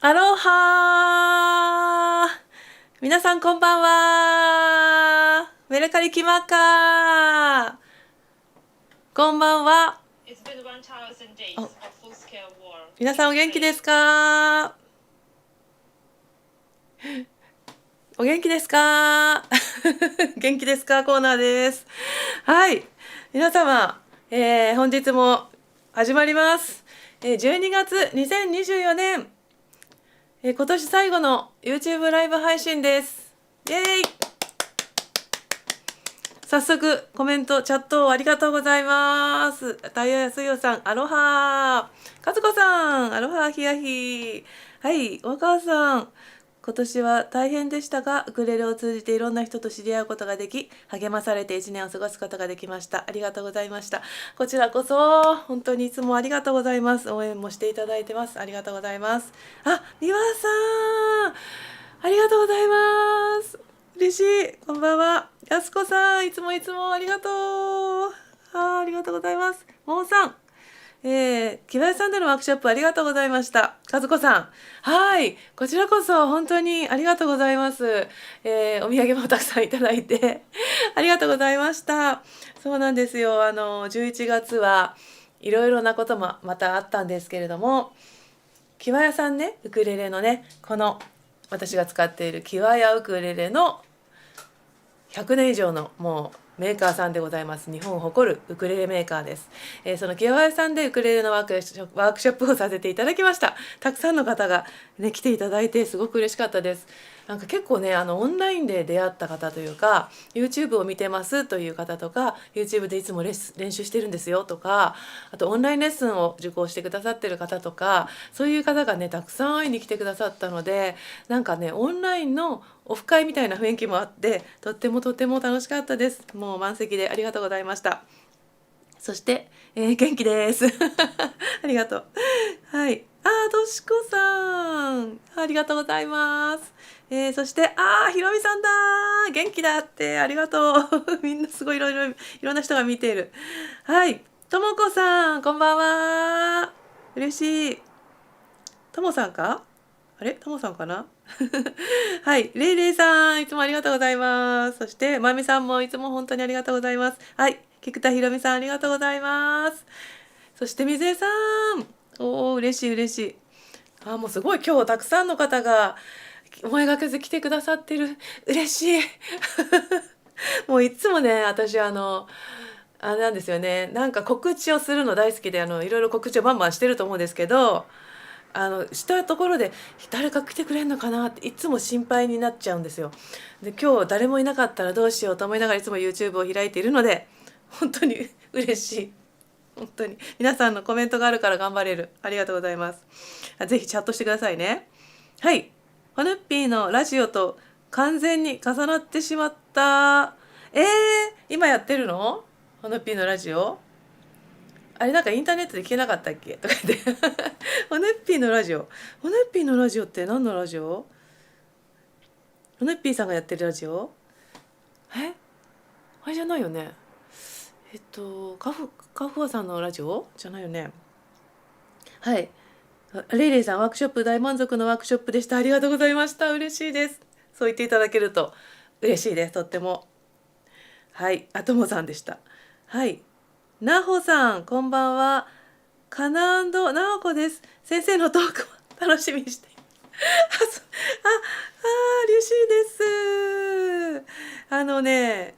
アロハー。皆さんこんばんは。メルカリキマカー。こんばんは。皆さんお元気ですか？お元気ですか？元気ですかコーナーです。はい。皆様、本日も始まります。12月2024年、今年最後の YouTube ライブ配信です。イエーイ。早速コメントチャットをありがとうございます。タイヤやすよさんアロハー。かずこさんアロハヒヤヒ。はい、大川さん、今年は大変でしたがウクレレを通じていろんな人と知り合うことができ、励まされて1年を過ごすことができました。ありがとうございました。こちらこそ本当にいつもありがとうございます。応援もしていただいてます。ありがとうございます。あ、みわさんありがとうございます。嬉しい。こんばんは。やすこさん、いつもいつもありがとう。ありがとうございます。もうさん、木林さんでのワークショップありがとうございました。和子さん、はい、こちらこそ本当にありがとうございます。お土産もたくさんいただいてありがとうございました。そうなんですよ。11月はいろいろなこともまたあったんですけれども、キワヤさんね、ウクレレのね、この私が使っているキワヤウクレレの100年以上のもうメーカーさんでございます。日本を誇るウクレレメーカーです。その清原さんでウクレレのワークショップをさせていただきました。たくさんの方が、ね、来ていただいてすごく嬉しかったです。なんか結構ね、オンラインで出会った方というか YouTube を見てますという方とか YouTube でいつも練習してるんですよとか、あとオンラインレッスンを受講してくださってる方とか、そういう方がねたくさん会いに来てくださったので、なんかねオンラインのオフ会みたいな雰囲気もあって、とっても楽しかったです。もう満席でありがとうございました。そして、元気ですありがとう。はい。としこさんありがとうございます。そしてひろみさんだ、元気だってありがとうみんなすごいいろんな人が見ている。はい。ともこさんこんばんは。嬉しい。ともさんか、あれともさんかなはい。れいれいさん、いつもありがとうございます。そして、まみさんもいつも本当にありがとうございます。はい。菊田ひろみさん、ありがとうございます。そして、みずえさん。嬉しい嬉しい。もうすごい今日たくさんの方が思いがけず来てくださってる。嬉しい。もういつもね、私あれなんですよね。なんか告知をするの大好きで、いろいろ告知をバンバンしてると思うんですけど、したところで誰か来てくれんのかなっていつも心配になっちゃうんですよ。で今日誰もいなかったらどうしようと思いながらいつも YouTube を開いているので、本当に嬉しい。本当に皆さんのコメントがあるから頑張れる。ありがとうございます。ぜひチャットしてくださいね。はい。ホヌッピーのラジオと完全に重なってしまった。今やってるの？ホヌッピーのラジオあれなんかインターネットで聞けなかったっけとか言ってホネッピーのラジオ、ホネッピーのラジオって何のラジオ？ホネッピーさんがやってるラジオ？あれじゃないよね。カフアさんのラジオじゃないよね。はい。レイレイさん、ワークショップ大満足のワークショップでした。ありがとうございました。嬉しいです。そう言っていただけると嬉しいです。とっても。はい。ともさんでした。はい。なほさん、こんばんは。なおこです。先生のトークも楽しみにしています。嬉しいです。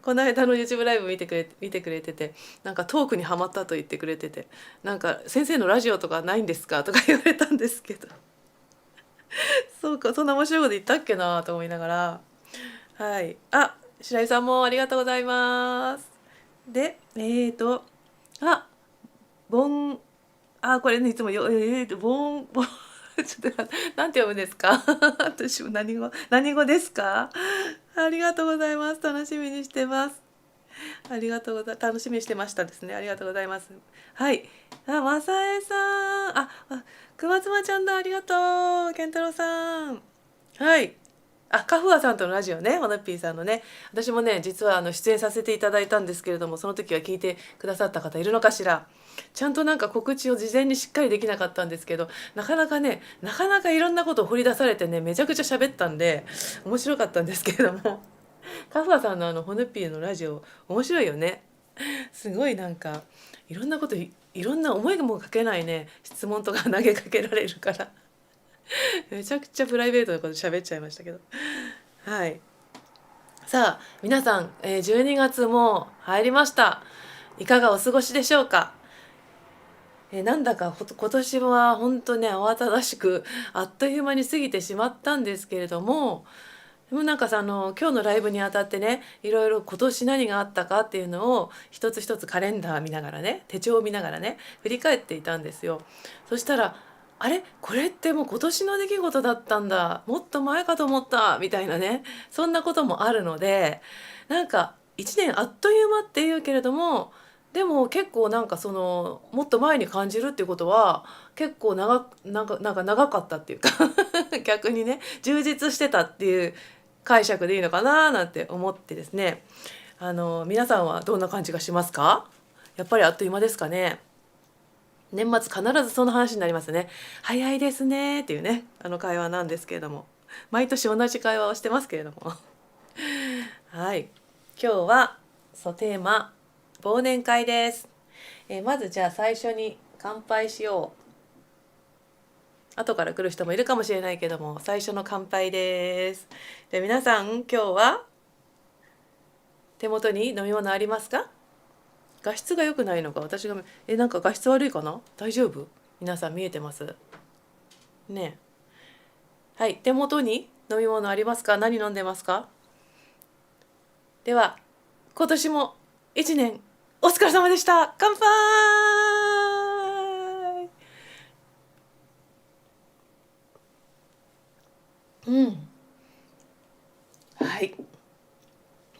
この間の YouTube ライブ見てくれてて、なんかトークにハマったと言ってくれてて、なんか先生のラジオとかないんですかとか言われたんですけど、そうか、そんな面白いこと言ったっけなと思いながら、はい。白井さんもありがとうございます。で、あ、ボン、これね、いつもボン、ちょっとなんて読むんですか私も何語ですか？ありがとうございます。楽しみにしてます。楽しみにしてましたですね。ありがとうございます。はい。まさえさん。くまつまちゃんだ。ありがとう。健太郎さん。はい。カフアさんとのラジオね、ホノッピーさんのね。私もね、実は出演させていただいたんですけれども、その時は聞いてくださった方いるのかしら。ちゃんとなんか告知を事前にしっかりできなかったんですけど、なかなかいろんなことを掘り出されてね、めちゃくちゃ喋ったんで面白かったんですけれども、カフアさんのホノッピーのラジオ面白いよね。すごいなんかいろんなこと、いろんな思いもかけないね質問とか投げかけられるからめちゃくちゃプライベートなこと喋っちゃいましたけど、はい。さあ皆さん、12月も入りました。いかがお過ごしでしょうか。なんだか今年は本当ね慌ただしくあっという間に過ぎてしまったんですけれども、でもなんかさ今日のライブにあたってね、いろいろ今年何があったかっていうのを一つ一つカレンダー見ながらね、手帳を見ながらね振り返っていたんですよ。そしたら、あれこれってもう今年の出来事だったんだ、もっと前かと思ったみたいなね、そんなこともあるので、なんか1年あっという間っていうけれども、でも結構なんかもっと前に感じるっていうことは結構長かったっていうか逆にね充実してたっていう解釈でいいのかななんて思ってですね、皆さんはどんな感じがしますか。やっぱりあっという間ですかね。年末必ずその話になりますね。早いですねっていうね会話なんですけれども、毎年同じ会話をしてますけれどもはい、今日はテーマ忘年会です。まずじゃあ最初に乾杯しよう。後から来る人もいるかもしれないけども、最初の乾杯です。で皆さん今日は手元に飲み物ありますか。画質が良くないのか、私がなんか画質悪いかな、大丈夫、皆さん見えてますね。はい、手元に飲み物ありますか。何飲んでますか。では今年も1年お疲れ様でした。乾杯。はい、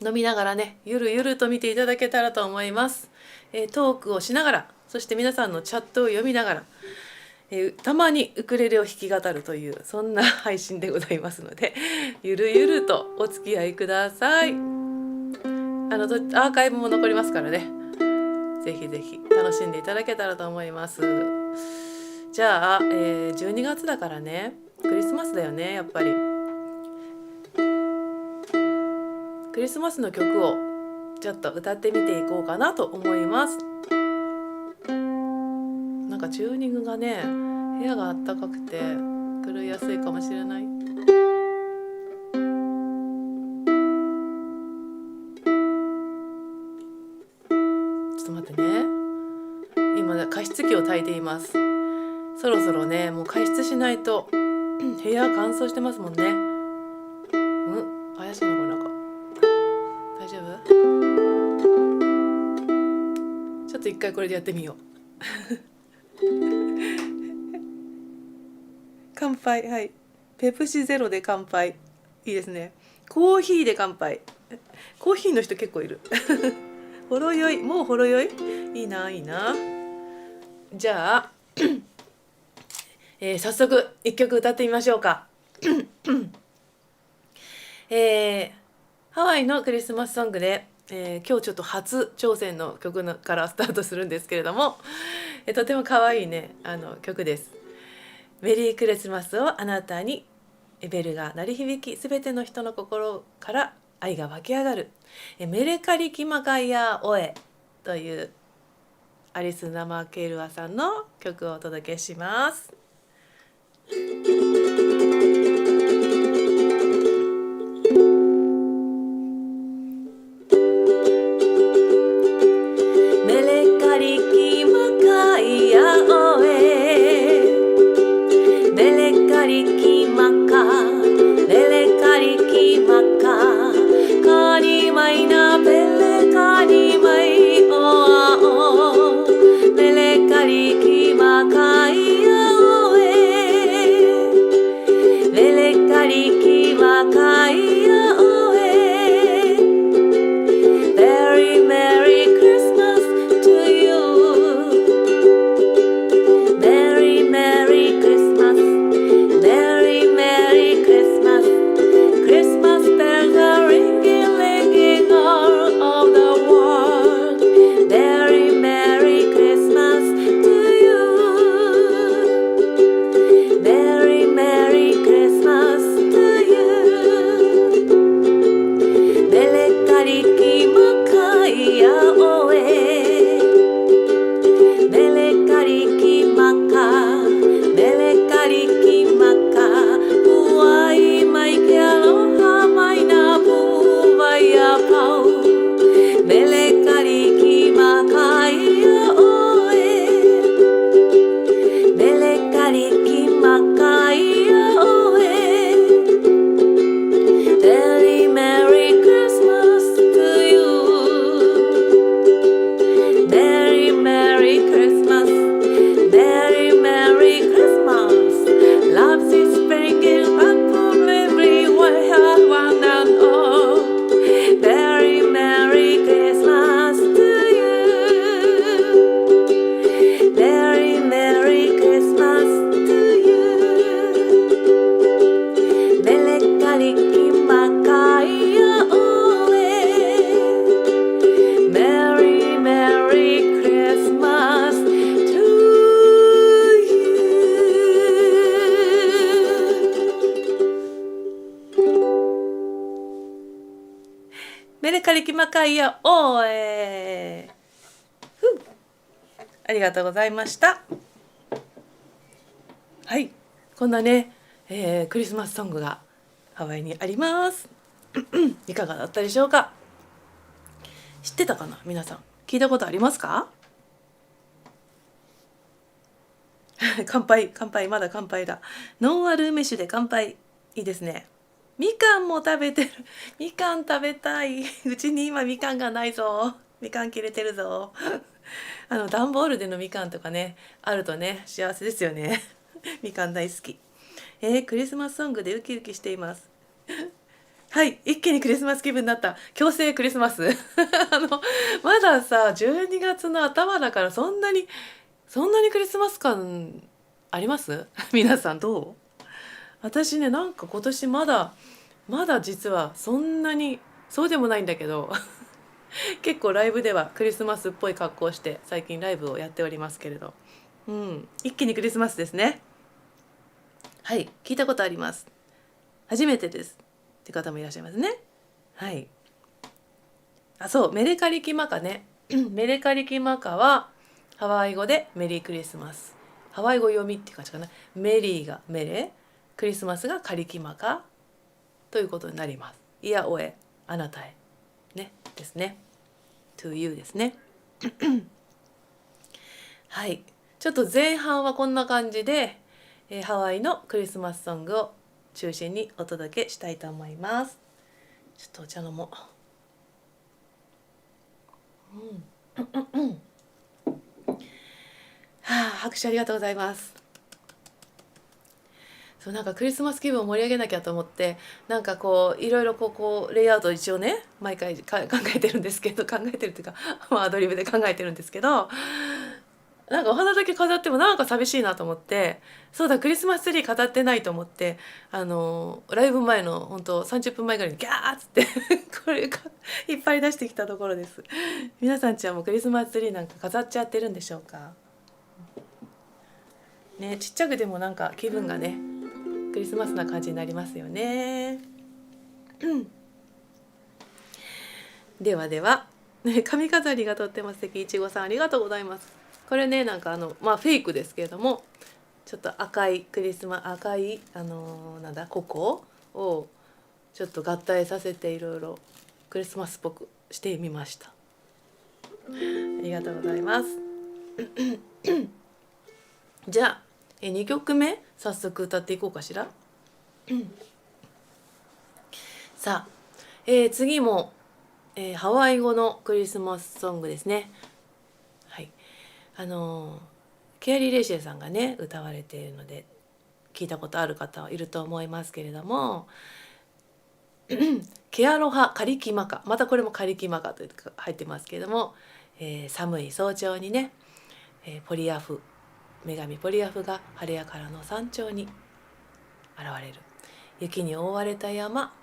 飲みながらねゆるゆると見ていただけたらと思います。トークをしながら、そして皆さんのチャットを読みながら、たまにウクレレを弾き語るというそんな配信でございますのでゆるゆるとお付き合いください。アーカイブも残りますからね、ぜひぜひ楽しんでいただけたらと思います。じゃあ、12月だからね、クリスマスだよね。やっぱりクリスマスの曲をちょっと歌ってみていこうかなと思います。なんかチューニングがね、部屋があったかくて狂いやすいかもしれない。ちょっと待ってね、今加湿器を焚いています。そろそろねもう加湿しないと部屋乾燥してますもんね。怪しいなこれ。なんか大丈夫？ちょっと一回これでやってみよう乾杯。はい、ペプシゼロで乾杯、いいですね。コーヒーで乾杯、コーヒーの人結構いるほろ酔い、もうほろ酔い、いいないいな。じゃあ早速一曲歌ってみましょうかハワイのクリスマスソングで、今日ちょっと初挑戦の曲からスタートするんですけれども、とても可愛いね曲です。メリークリスマスをあなたに、ベルが鳴り響き、すべての人の心から愛が湧き上がる、メレカリキマカイヤオエというアリス・ナマケルアさんの曲をお届けします。かいやおありがとうございました。はい、こんなね、クリスマスソングがハワイにあります。いかがだったでしょうか。知ってたかな、皆さん。聞いたことありますか？乾杯乾杯、まだ乾杯だ。ノンアル飯で乾杯。いいですね。みかんも食べてる。みかん食べたい。うちに今みかんがないぞ。みかん切れてるぞ。段ボールでのみかんとかね、あるとね、幸せですよね。みかん大好き。クリスマスソングでウキウキしています。はい、一気にクリスマス気分になった。強制クリスマス。まださ、12月の頭だからそんなにクリスマス感あります？皆さんどう？私ね、なんか今年まだ実はそんなにそうでもないんだけど結構ライブではクリスマスっぽい格好をして最近ライブをやっておりますけれど、一気にクリスマスですね。はい、聞いたことあります。初めてですって方もいらっしゃいますね。はい。そう、メレカリキマカね。メレカリキマカはハワイ語でメリークリスマス。ハワイ語読みっていう感じかな。メリーがメレ、クリスマスがカリキマカということになります。いやおえ、あなたへ。ね、ですね。to you ですね。はい。ちょっと前半はこんな感じで、ハワイのクリスマスソングを中心にお届けしたいと思います。ちょっとお茶飲もう。拍手ありがとうございます。そう、なんかクリスマス気分を盛り上げなきゃと思って、なんかこういろいろこうレイアウト一応ね、毎回考えてるんですけど、考えてるっていうか、アドリブで考えてるんですけど、なんかお花だけ飾ってもなんか寂しいなと思って、そうだクリスマスツリー飾ってないと思って、ライブ前の本当30分前ぐらいにギャーっつってこれがいっぱい出してきたところです。皆さんちはもうクリスマスツリーなんか飾っちゃってるんでしょうかね。ちっちゃくでもなんか気分がね、クリスマスな感じになりますよね。ではでは、髪飾りがとっても素敵。いちごさんありがとうございます。これね、なんかフェイクですけれども、ちょっと赤いココをちょっと合体させていろいろクリスマスっぽくしてみました。ありがとうございます。じゃあ2曲目早速歌っていこうかしら。さあ、次も、ハワイ語のクリスマスソングですね。はい、ケアリー・レイシェルさんがね歌われているので聞いたことある方はいると思いますけれども、ケアロハカリキマカ、またこれもカリキマカと入ってますけれども、寒い早朝にね、ポリアフ、女神ポリアフが晴れやからの山頂に現れる。雪に覆われた山、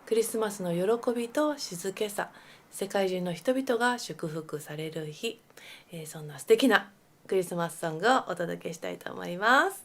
クリスマスの喜びと静けさ、世界中の人々が祝福される日、そんな素敵なクリスマスソングをお届けしたいと思います。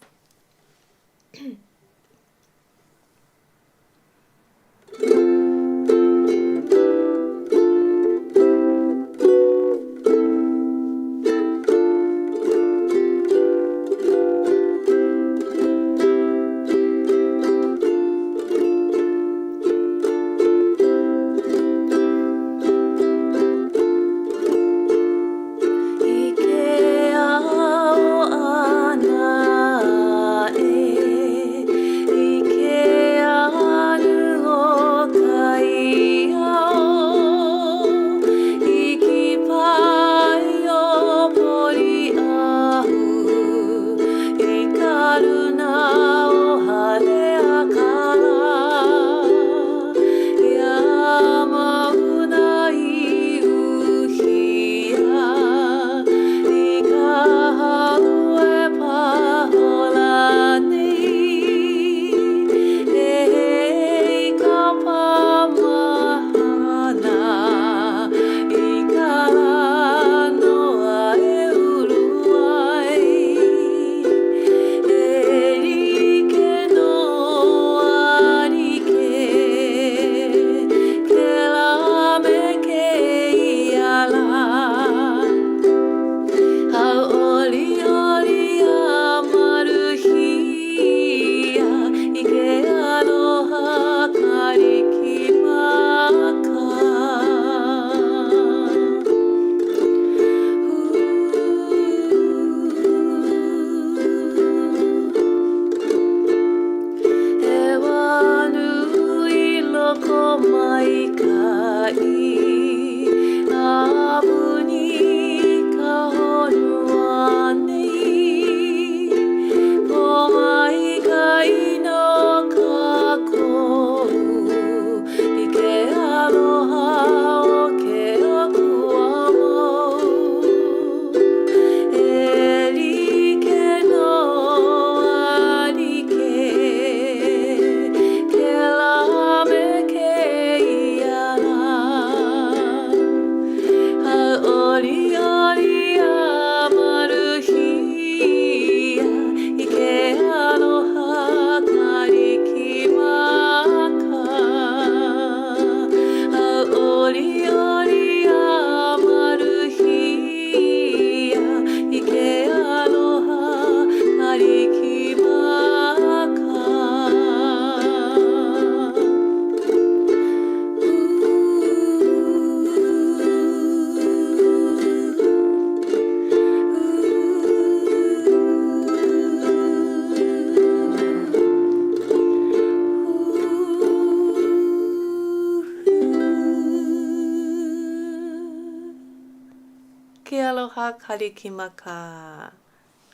ケアロハカリキマカ。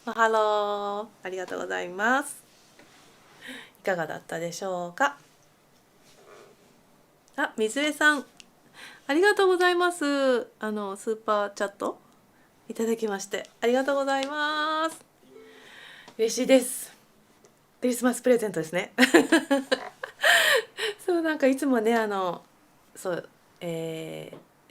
マハロー。ありがとうございます。いかがだったでしょうか。あ、水江さん、ありがとうございます。スーパーチャットいただきましてありがとうございます。嬉しいです。クリスマスプレゼントですね。そう、なんかいつもね、そう、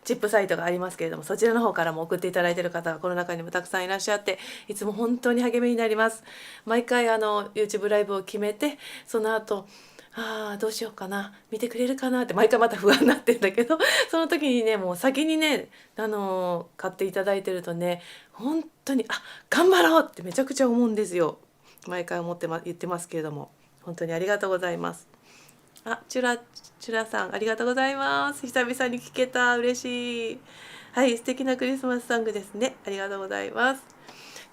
チップサイトがありますけれども、そちらの方からも送っていただいている方がこの中にもたくさんいらっしゃって、いつも本当に励みになります。毎回YouTube ライブを決めて、その後どうしようかな、見てくれるかなって毎回また不安になってんだけど、その時にね、もう先にね、買っていただいてるとね、本当に頑張ろうってめちゃくちゃ思うんですよ。毎回言ってますけれども、本当にありがとうございます。チュラさん、ありがとうございます。久々に聞けた、嬉しい。はい、素敵なクリスマスソングですね。ありがとうございます。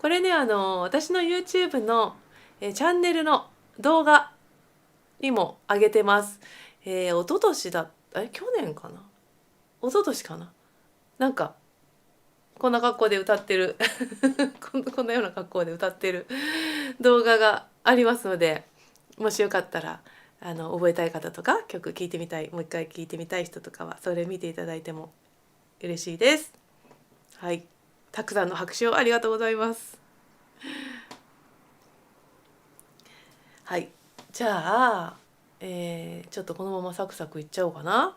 これね、私の YouTube の、チャンネルの動画にも上げてます。一昨年去年かな、一昨年かな、なんかこんな格好で歌ってるこんなような格好で歌ってる動画がありますので、もしよかったら覚えたい方とか、曲聴いてみたい、もう一回聴いてみたい人とかはそれ見ていただいても嬉しいです。はい、たくさんの拍手をありがとうございます。はい、じゃあ、ちょっとこのままサクサクいっちゃおうかな。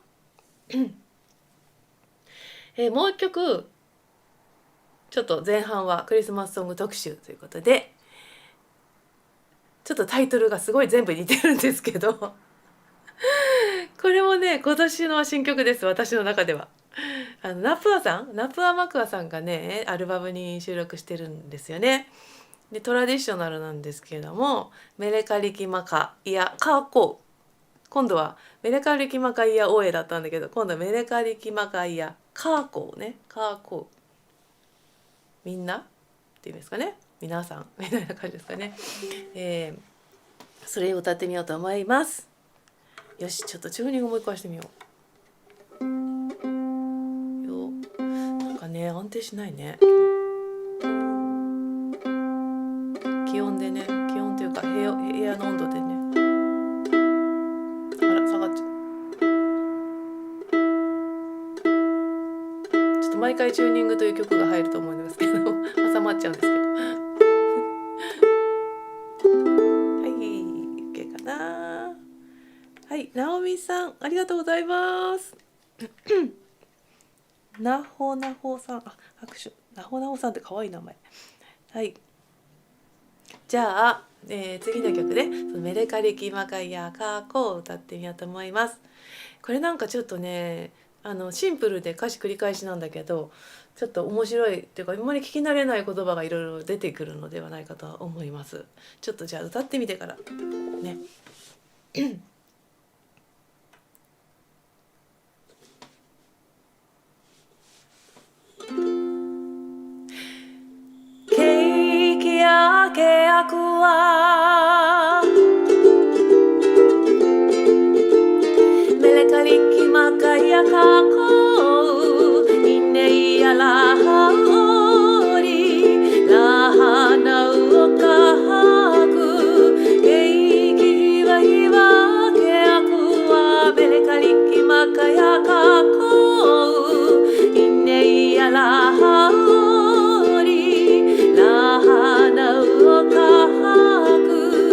もう一曲、ちょっと前半はクリスマスソング特集ということで、ちょっとタイトルがすごい全部似てるんですけどこれもね、今年の新曲です、私の中では。ナプアマクアさんがね、アルバムに収録してるんですよね。でトラディショナルなんですけれども、メレカリキマカイヤカーコー、今度はメレカリキマカイヤオエだったんだけど、今度はメレカリキマカイヤカーコーね、カーコー、みんなっていうんですかね、皆さんみたいな感じですかね。それを歌ってみようと思います。よし、ちょっとチューニングもう一回してみよう。なんかね、安定しないね。気温でね、気温というか部屋の温度でね、下がっちゃう。ちょっと毎回チューニングという曲が入ると思うんですけど挟まっちゃうんですけどはい、OK かな。はい、なおみさん、ありがとうございますなほさん、拍手。なほさんって可愛い名前。はい、じゃあ、次の曲でメレカリキマカイヤカーコを歌ってみようと思います。これなんかちょっとね、シンプルで歌詞繰り返しなんだけど、ちょっと面白いっていうか、あんまり聞き慣れない言葉がいろいろ出てくるのではないかとは思います。ちょっとじゃあ歌ってみてからねケーキやけやくはメレカリキマカイヤカーコーイネイヤラハオリラハナウオカハクケーキはイワケヤクはメレカリキマカイヤカーコーイネイヤラハオリラハナウオカハク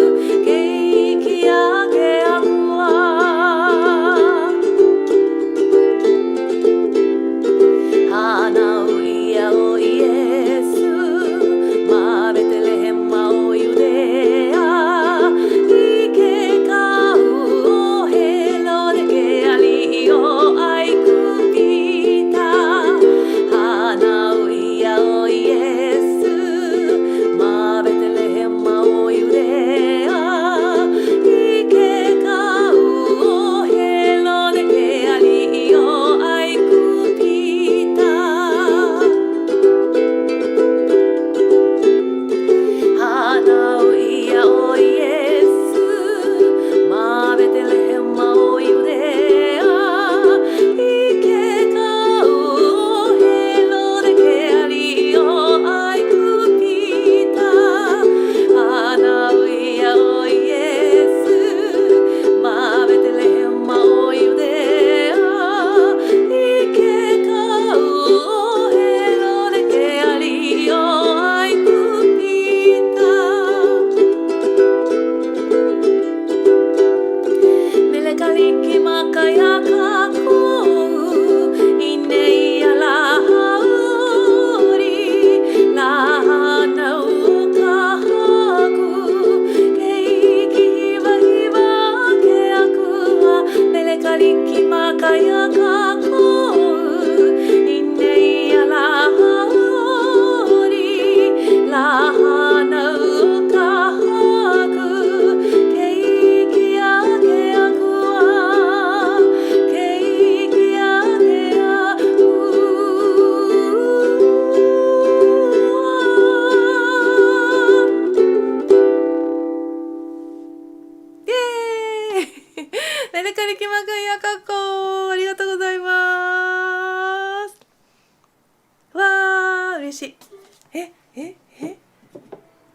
嬉しい。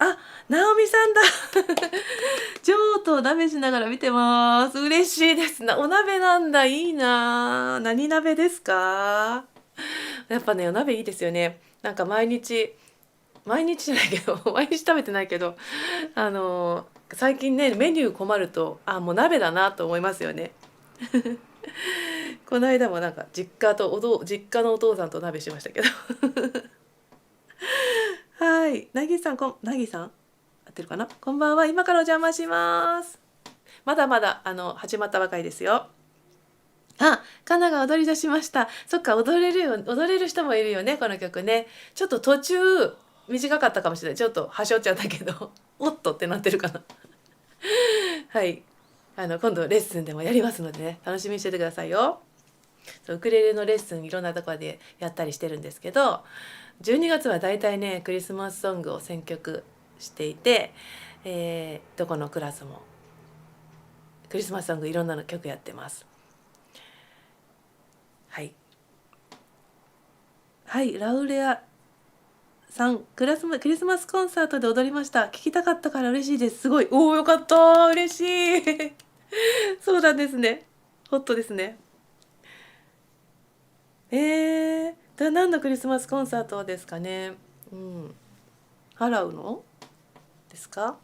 あ、直美さんだ上と鍋しながら見てます。嬉しいですな。お鍋なんだ。いいな。何鍋ですか？やっぱね、お鍋いいですよね。なんか毎日じゃないけど毎日食べてないけど、最近ねメニュー困ると、もう鍋だなと思いますよねこの間もなんか実家のお父さんと鍋しましたけどはい、なぎさん合ってるかな。こんばんは、今からお邪魔します。まだまだ始まったばかりですよ。カナが踊り出しました。そっか、踊れる人もいるよね、この曲ね。ちょっと途中短かったかもしれない。ちょっとはしょっちゃったけどおっとってなってるかなはい、今度レッスンでもやりますのでね、楽しみにしててくださいよ。ウクレレのレッスンいろんなところでやったりしてるんですけど、12月はだいたいねクリスマスソングを選曲していて、どこのクラスもクリスマスソングいろんなの曲やってます。はいはい、ラウレアさん、クリスマスコンサートで踊りました。聞きたかったから嬉しいです。すごい。おお、よかった。嬉しい。そうなんですね。ホットですね。何のクリスマスコンサートですかね。ハラウのですか。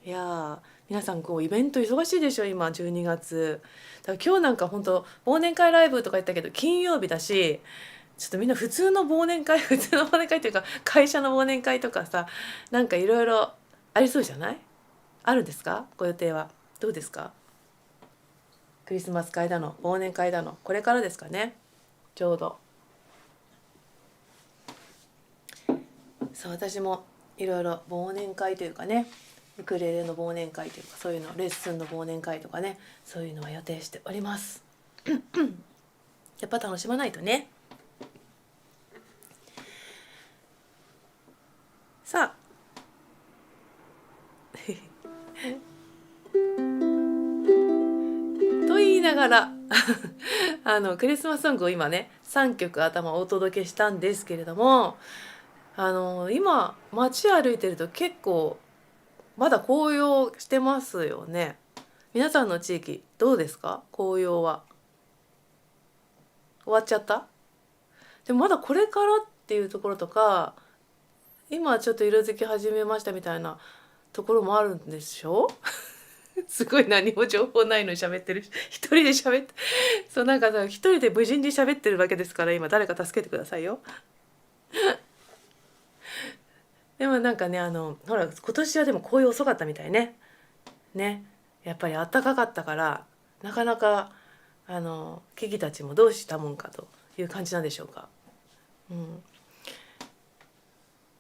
いや皆さんイベント忙しいでしょ今12月。だから今日なんか本当忘年会ライブとか言ったけど金曜日だし、ちょっとみんな普通の忘年会というか会社の忘年会とかさ、なんかいろいろありそうじゃない？あるんですか？ご予定はどうですか？クリスマス会だの忘年会だの、これからですかね、ちょうど。そう私もいろいろ忘年会というかね、ウクレレの忘年会というか、そういうのレッスンの忘年会とかね、そういうのは予定しておりますやっぱ楽しまないとね。さあと言いながらクリスマスソングを今ね3曲頭お届けしたんですけれども、今街歩いてると結構まだ紅葉してますよね。皆さんの地域どうですか？紅葉は終わっちゃった？でもまだこれからっていうところとか、今ちょっと色づき始めましたみたいなところもあるんでしょすごい何も情報ないのに喋ってる、一人で喋ってそうなんかさ、一人で無人に喋ってるわけですから、今誰か助けてくださいよでもなんかねほら今年はでも紅葉遅かったみたいね。やっぱり暖かかったからなかなか木々たちもどうしたもんかという感じなんでしょうか。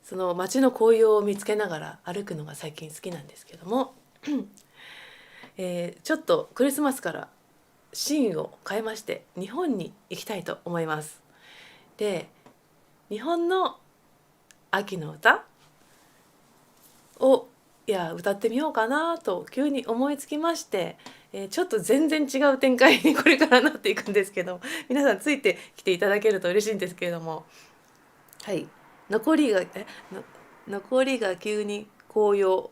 その街の紅葉を見つけながら歩くのが最近好きなんですけどもちょっとクリスマスからシーンを変えまして日本に行きたいと思います。で、日本の秋の歌を歌ってみようかなと急に思いつきまして、ちょっと全然違う展開にこれからなっていくんですけど、皆さんついてきていただけると嬉しいんですけれども、はい、残りが急に紅葉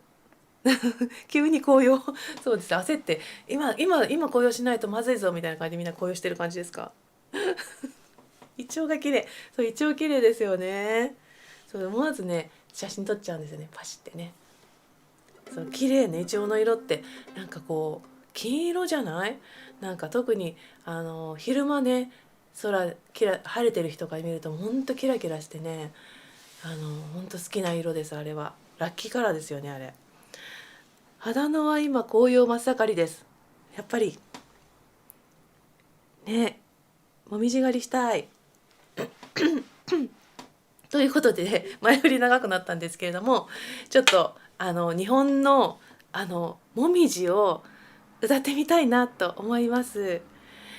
急に紅葉そうです、焦って今紅葉しないとまずいぞみたいな感じでみんな紅葉してる感じですかイチョウが綺麗。そう、イチョウ綺麗ですよね。そう思わずね写真撮っちゃうんですよね、パシってね。そう綺麗ね、イチョウの色ってなんか金色じゃない？なんか特に昼間ね晴れてる日とか見るとほんとキラキラしてね、ほんと好きな色です。あれはラッキーカラーですよね。あれ秦野は今紅葉真っ盛りです。やっぱりね、もみじ狩りしたいということで、前振り長くなったんですけれども、ちょっと日本のもみじを歌ってみたいなと思います。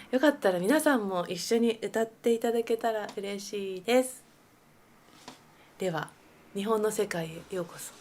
よかったら皆さんも一緒に歌っていただけたら嬉しいです。では、日本の世界へようこそ。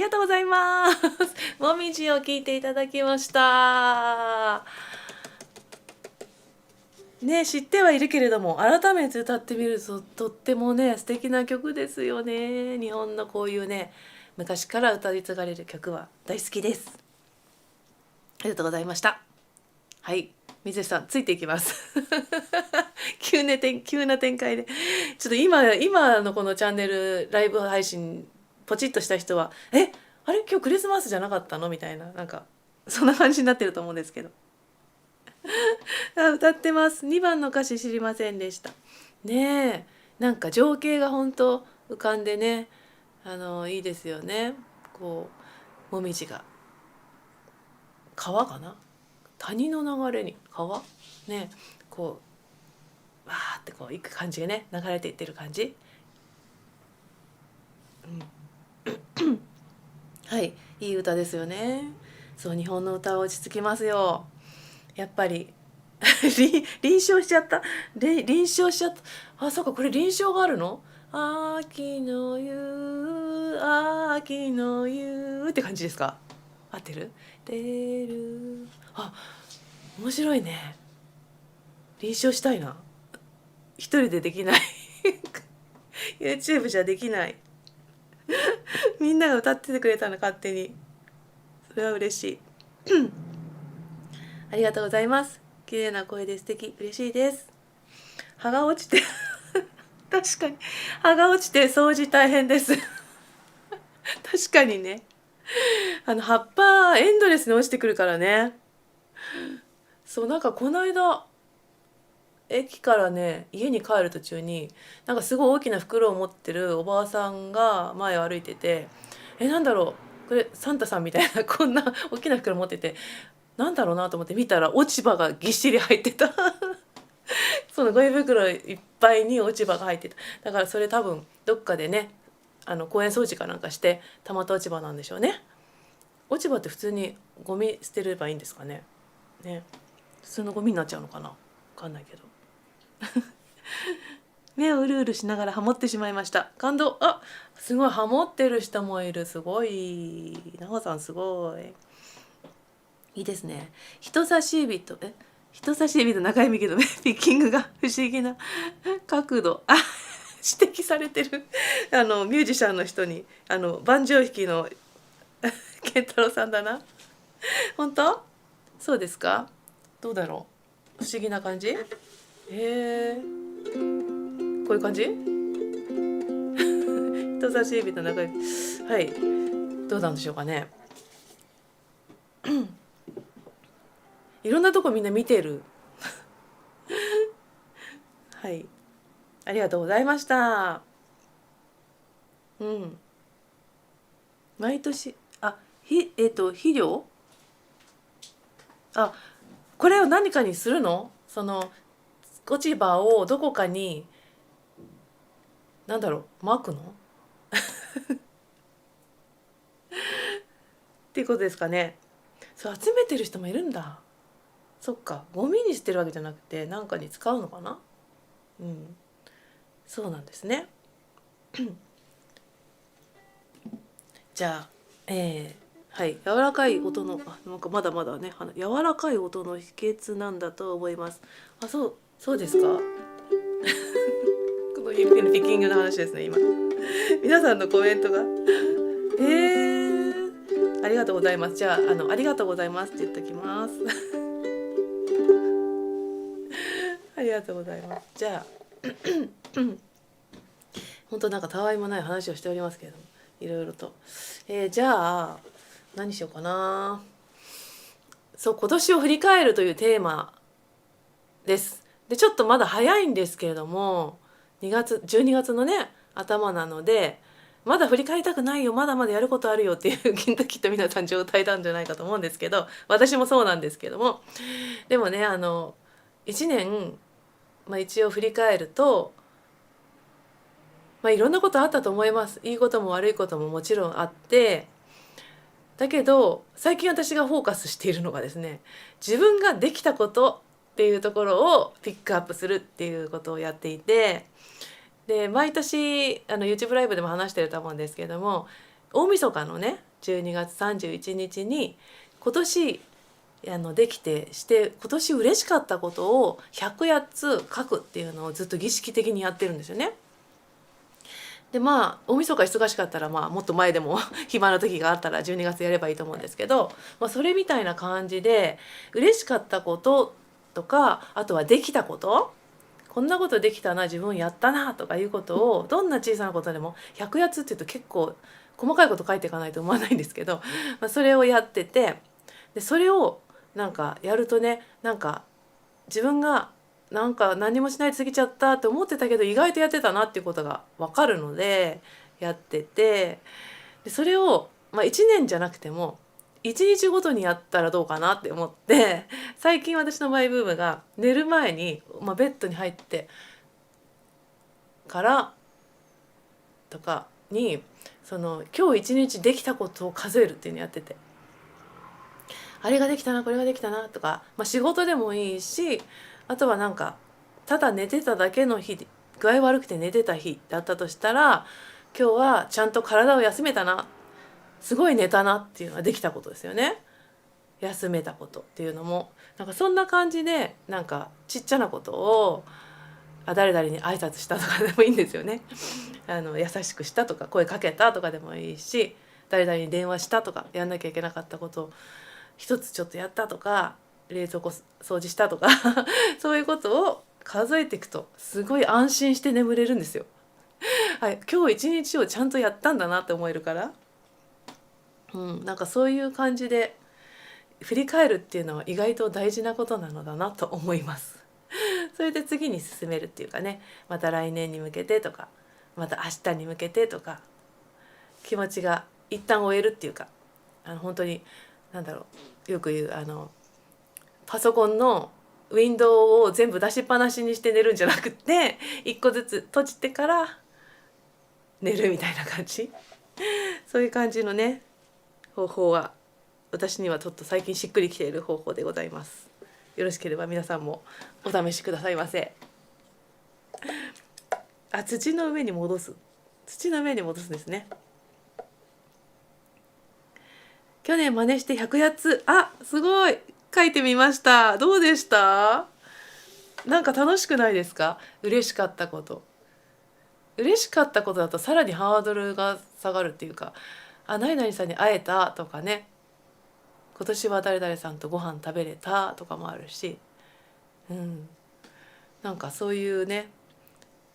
りがとうございますもみじを聞いていただきましたね。知ってはいるけれども改めて歌ってみるととってもね素敵な曲ですよね。日本のこういうね昔から歌い継がれる曲は大好きです。ありがとうございました。はい、水さんついていきます急な展開でちょっと今のこのチャンネルライブ配信ポチッとした人はあれ今日クリスマスじゃなかったのみたいな、なんかそんな感じになってると思うんですけど歌ってます。2番の歌詞知りませんでしたね。えなんか情景が本当浮かんでね、いいですよね。こうもみじが川かな、谷の流れに川ね、こうわーってこう行く感じがね、流れていってる感じ、はい、いい歌ですよね。そう、日本の歌は落ち着きますよやっぱり臨床しちゃった。臨床しちゃった。あ、そうか、これ臨床があるの。秋の夕、秋の夕って感じですか。合ってる。出る。あ、面白いね。臨床したいな。一人でできないYouTube じゃできないみんなが歌っててくれたの勝手に。それは嬉しいありがとうございます。綺麗な声で素敵、嬉しいです。葉が落ちて確かに葉が落ちて掃除大変です確かにね、葉っぱエンドレスに落ちてくるからね。そう、なんかこの間駅からね家に帰る途中になんかすごい大きな袋を持ってるおばあさんが前を歩いてて、なんだろうこれサンタさんみたいなこんな大きな袋持ってて、なんだろうなと思って見たら落ち葉がぎっしり入ってたそのゴミ袋いっぱいに落ち葉が入ってた。だからそれ多分どっかでね公園掃除かなんかしてたまった落ち葉なんでしょうね。落ち葉って普通にゴミ捨てればいいんですかね。ね、普通のゴミになっちゃうのかな、分かんないけど目をうるうるしながらハモってしまいました。感動。あ、すごいハモってる人もいる。すごい。なほさんすごい。いいですね。人差し指と中指のピッキングが不思議な角度。指摘されてるミュージシャンの人にバンジョー弾きの健太郎さんだな。本当？そうですか？どうだろう。不思議な感じ？こういう感じ？人差し指と中指。はい。どうなんでしょうかね。いろんなとこみんな見てるはい、ありがとうございました。毎年肥料、これを何かにするの？その落ち葉をどこかに巻くのっていうことですかね。そう、集めてる人もいるんだ。そっか、ゴミにしてるわけじゃなくて何かに使うのかな。そうなんですねじゃあはい、柔らかい音のなんかまだまだね柔らかい音の秘訣なんだと思います。そうですかこのピッキングの話ですね今皆さんのコメントがありがとうございます。じゃあありがとうございますって言っときますありがとうございます。じゃあ本当なんかたわいもない話をしておりますけれども、いろいろと、じゃあ何しようかな。そう、今年を振り返るというテーマです。でちょっとまだ早いんですけれども、12月のね頭なのでまだ振り返りたくないよ、まだまだやることあるよっていうきっと皆さん状態なんじゃないかと思うんですけど、私もそうなんですけども、でもね1年、一応振り返るといろんなことあったと思います。いいことも悪いことももちろんあって、だけど最近私がフォーカスしているのがですね、自分ができたことっていうところをピックアップするっていうことをやっていて、で毎年YouTube ライブでも話してると思うんですけれども、大晦日のね12月31日に今年できてして今年嬉しかったことを108つ書くっていうのをずっと儀式的にやってるんですよね。で大晦日忙しかったらもっと前でも暇な時があったら12月やればいいと思うんですけど、それみたいな感じで嬉しかったこととか、あとはできたこと、こんなことできたな、自分やったなとかいうことを、どんな小さなことでも100やつっていうと結構細かいこと書いていかないと思わないんですけど、それをやってて、でそれをなんかやるとね、なんか自分がなんか何もしないで過ぎちゃったって思ってたけど意外とやってたなっていうことが分かるのでやってて、でそれを、1年じゃなくても1日ごとにやったらどうかなって思って、最近私のマイブームが寝る前に、ベッドに入ってからとかに今日一日できたことを数えるっていうのやってて、あれができたなこれができたなとか、仕事でもいいし、あとはなんかただ寝てただけの日、具合悪くて寝てた日だったとしたら、今日はちゃんと体を休めたな、すごい寝たなっていうのができたことですよね。休めたことっていうのもなんかそんな感じで、なんかちっちゃなことを誰々に挨拶したとかでもいいんですよね。優しくしたとか声かけたとかでもいいし、誰々に電話したとか、やんなきゃいけなかったことを一つちょっとやったとか、冷蔵庫掃除したとかそういうことを数えていくとすごい安心して眠れるんですよ。はい、今日一日をちゃんとやったんだなって思えるから、なんかそういう感じで振り返るっていうのは意外と大事なことなのだなと思います。それで次に進めるっていうかね、また来年に向けてとか、また明日に向けてとか、気持ちが一旦終えるっていうか、本当によく言うパソコンのウィンドウを全部出しっぱなしにして寝るんじゃなくて、一個ずつ閉じてから寝るみたいな感じ、そういう感じのね方法は私にはちょっと最近しっくりきている方法でございます。よろしければ皆さんもお試しくださいませ。土の上に戻すんですね。去年真似して108つ、すごい書いてみました。どうでした？なんか楽しくないですか？嬉しかったことだとさらにハードルが下がるっていうか、何々さんに会えたとかね、今年は誰々さんとご飯食べれたとかもあるし、なんかそういうね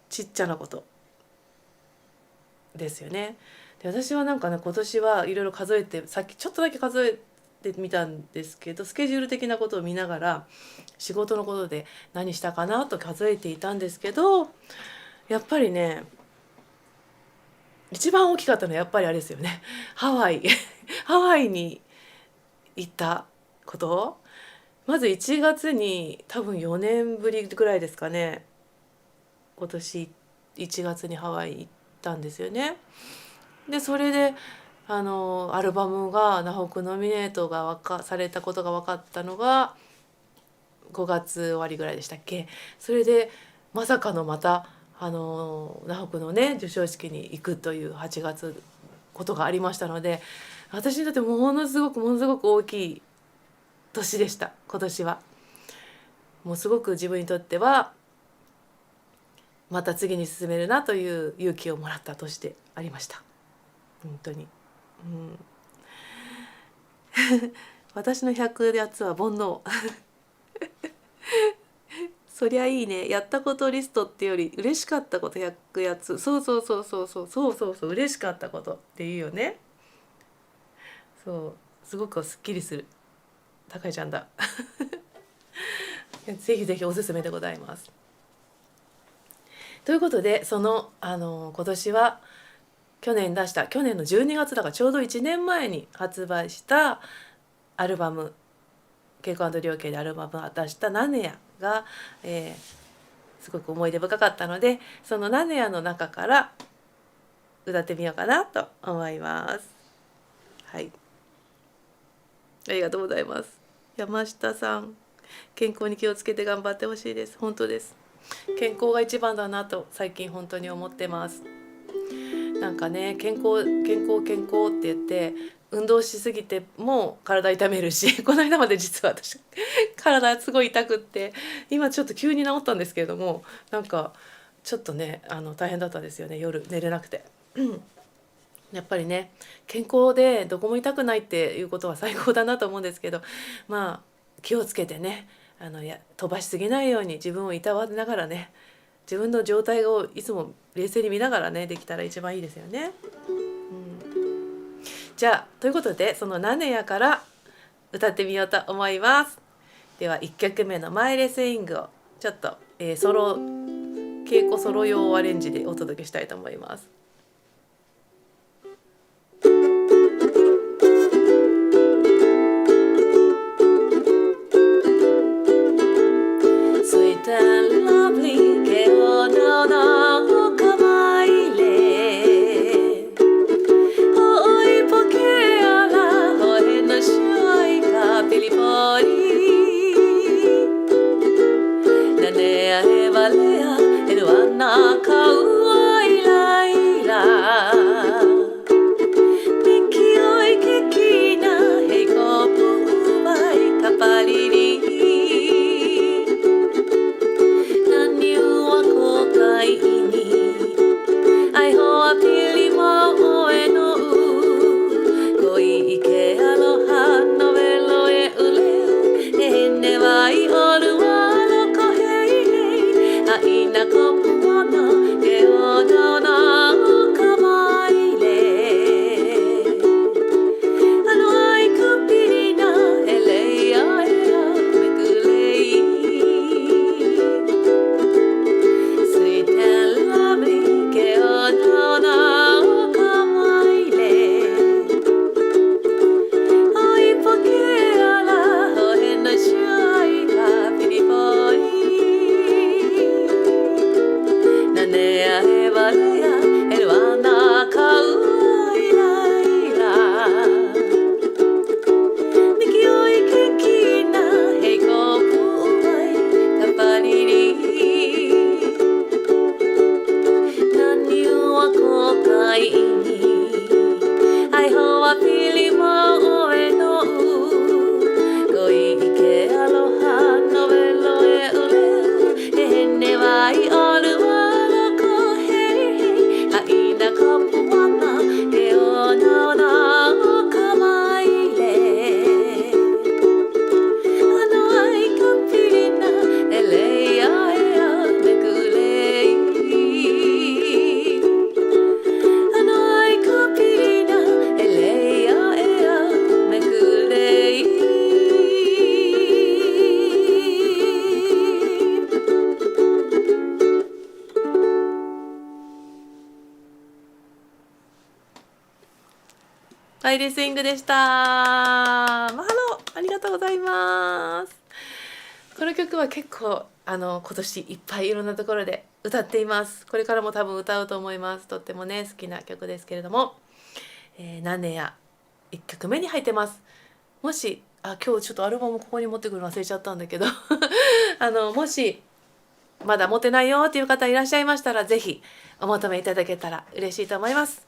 ちっちゃなことですよね。で私はなんかね、今年はいろいろ数えて、さっきちょっとだけ数えてみたんですけど、スケジュール的なことを見ながら仕事のことで何したかなと数えていたんですけど、やっぱりね一番大きかったのはやっぱりあれですよね。ハワイハワイに行ったこと。まず1月に多分4年ぶりぐらいですかね、今年1月にハワイ行ったんですよね。でそれでアルバムがナホクノミネートがされたことが分かったのが5月終わりぐらいでしたっけ。それでまさかのまたナホクのね授賞式に行くという8月ことがありましたので、私にとってものすごく大きい年でした。今年はもうすごく自分にとってはまた次に進めるなという勇気をもらった年でありました。本当に、私の100やつは煩悩そりゃいいね。やったことリストっていうより嬉しかったこと100やつ。そう嬉しかったことっていうよね。すごくすっきりする。高いちゃんだぜひぜひおすすめでございます。ということで今年は去年の12月だからちょうど1年前に発売したアルバム、ケイコ&リョウケイでアルバムを出したナネヤが、すごく思い出深かったので、そのナネヤの中から歌ってみようかなと思います。はい、ありがとうございます。山下さん、健康に気をつけて頑張ってほしいです。本当です。健康が一番だなと最近本当に思ってます。なんかね、健康って言って運動しすぎても体痛めるし、この間まで実は私体すごい痛くって、今ちょっと急に治ったんですけれども、なんかちょっとね大変だったんですよね、夜寝れなくて。やっぱりね、健康でどこも痛くないっていうことは最高だなと思うんですけど、まあ気をつけてね、飛ばしすぎないように自分をいたわりながらね、自分の状態をいつも冷静に見ながらね、できたら一番いいですよね。じゃあということで、そのナネヤから歌ってみようと思います。では1曲目のマイレスイングをちょっと、稽古ソロ用アレンジでお届けしたいと思います。Sweet and lovely, que ono no kamaile. Oi porque ala hohe no shuai ka pilipori. Nane ae valea el wana kauai laila. Mikioi kekina heiko puai kapaliri.マイレスイングでした。マハロー、ありがとうございます。この曲は結構今年いっぱいいろんなところで歌っています。これからも多分歌うと思います。とってもね好きな曲ですけれども、ナネヤ1曲目に入ってます。もし今日ちょっとアルバムここに持ってくるの忘れちゃったんだけどもしまだ持ってないよっていう方いらっしゃいましたら、ぜひお求めいただけたら嬉しいと思います。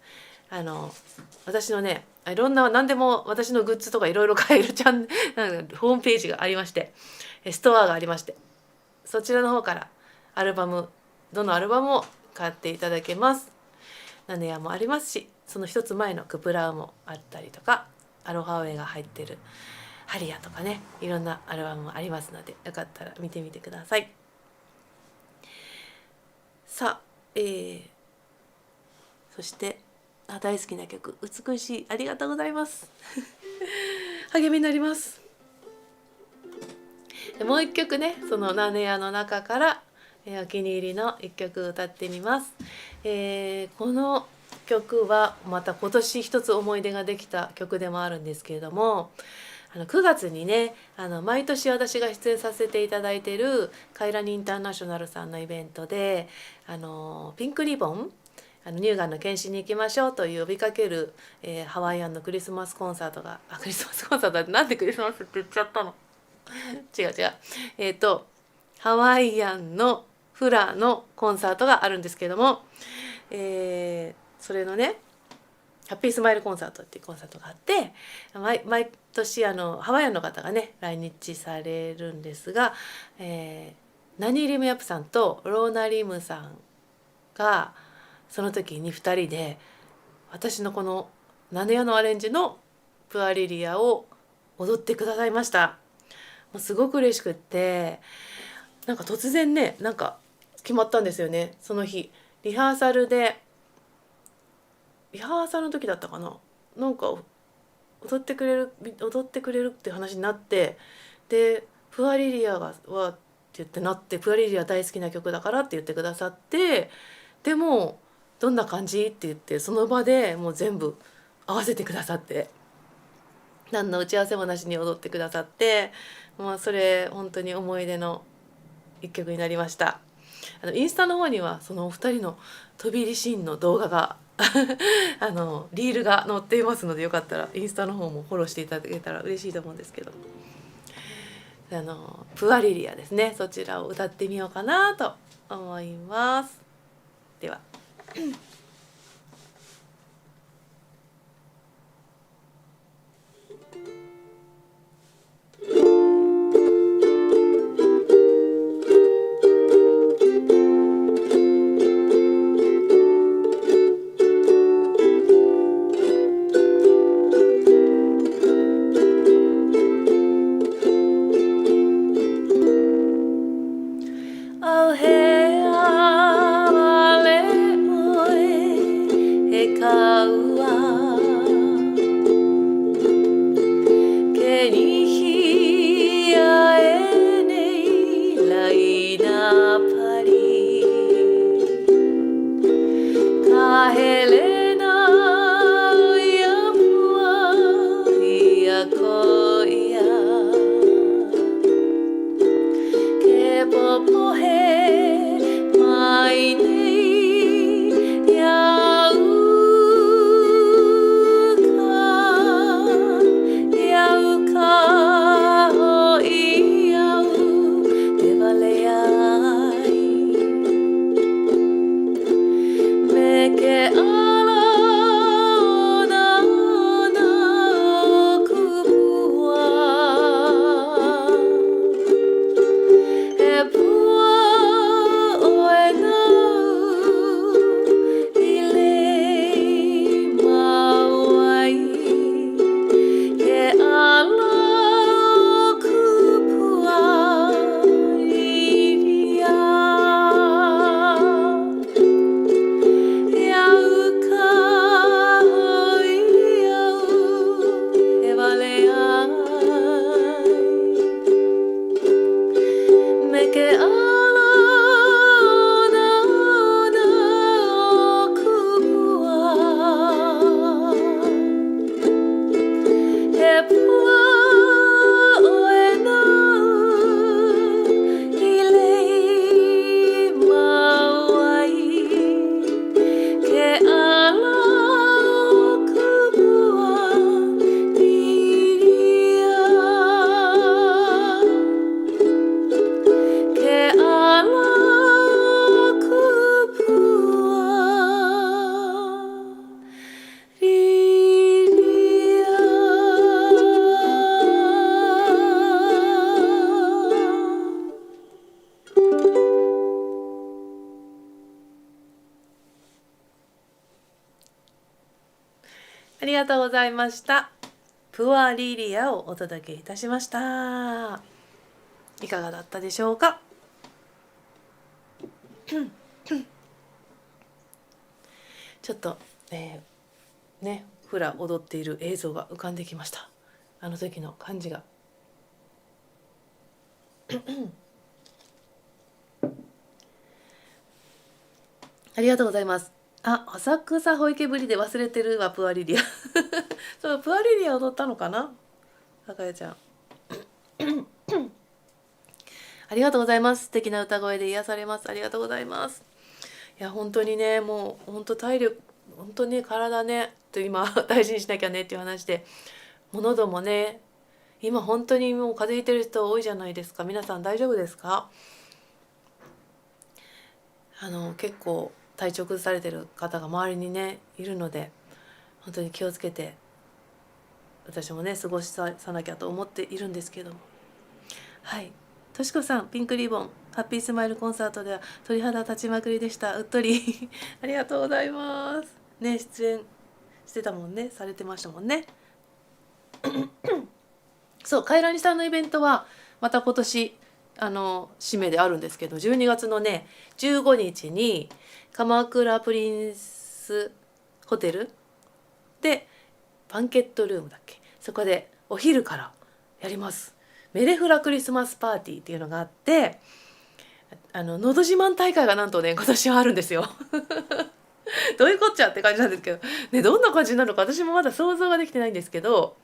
私のね、いろんな何でも私のグッズとかいろいろ買えるなんかホームページがありまして、ストアがありまして、そちらの方からどのアルバムも買っていただけます。ナネヤもありますし、その一つ前のクプラウもあったりとか、アロハウェイが入ってるハリアとかね、いろんなアルバムもありますので、よかったら見てみてください。さあ、そして大好きな曲、美しい、ありがとうございます励みになります。もう一曲ね、そのナネヤの中から、お気に入りの一曲歌ってみます。この曲はまた今年一つ思い出ができた曲でもあるんですけれども、9月にね、毎年私が出演させていただいているカイラニインターナショナルさんのイベントで、ピンクリボン、乳がんの検診に行きましょうという呼びかける、ハワイアンのクリスマスコンサートがクリスマスコンサートってなんでクリスマスって言っちゃったの違うハワイアンのフラのコンサートがあるんですけども、それのねハッピースマイルコンサートっていうコンサートがあって、毎年ハワイアンの方がね来日されるんですが、ナニー・リム・ヤプさんとローナ・リムさんがその時に2人で私のこのナネヤのアレンジのプアリリアを踊ってくださいました。もうすごく嬉しくって、なんか突然ねなんか決まったんですよね。その日リハーサルの時だったかな、なんか踊ってくれるって話になって、でプアリリアはって言ってなって、プアリリア大好きな曲だからって言ってくださって、でもどんな感じって言ってその場でもう全部合わせてくださって、何の打ち合わせもなしに踊ってくださって、もうそれ本当に思い出の一曲になりました。インスタの方にはそのお二人の飛び入りシーンの動画がリールが載っていますので、よかったらインスタの方もフォローしていただけたら嬉しいと思うんですけど、プアリリアですね、そちらを歌ってみようかなと思います。ではありがとうございました。プアリリアをお届けいたしました。いかがだったでしょうか。ちょっと、フラ踊っている映像が浮かんできました。あの時の感じがありがとうございます。浅草保池ぶりで忘れてるわ、プアリリアそう、プアリリア踊ったのかな、赤谷ちゃんありがとうございます。素敵な歌声で癒されます。ありがとうございます。いや本当にね、もう本当体力、本当に体ねと今大事にしなきゃねっていう話で、もう喉もね今本当にもう風邪ひいてる人多いじゃないですか。皆さん大丈夫ですか？結構体調崩されてる方が周りにねいるので、本当に気をつけて私もね過ごさなきゃと思っているんですけども。はい、としこさん、ピンクリボンハッピースマイルコンサートでは鳥肌立ちまくりでした。うっとりありがとうございますね。出演してたもんね、されてましたもんねそう、カイラニさんのイベントはまた今年締めであるんですけど、12月のね15日に鎌倉プリンスホテルでバンケットルームだっけ、そこでお昼からやります。メレフラクリスマスパーティーっていうのがあって、のど自慢大会がなんとね今年はあるんですよどういうこっちゃって感じなんですけどね、どんな感じになるのか私もまだ想像ができてないんですけど、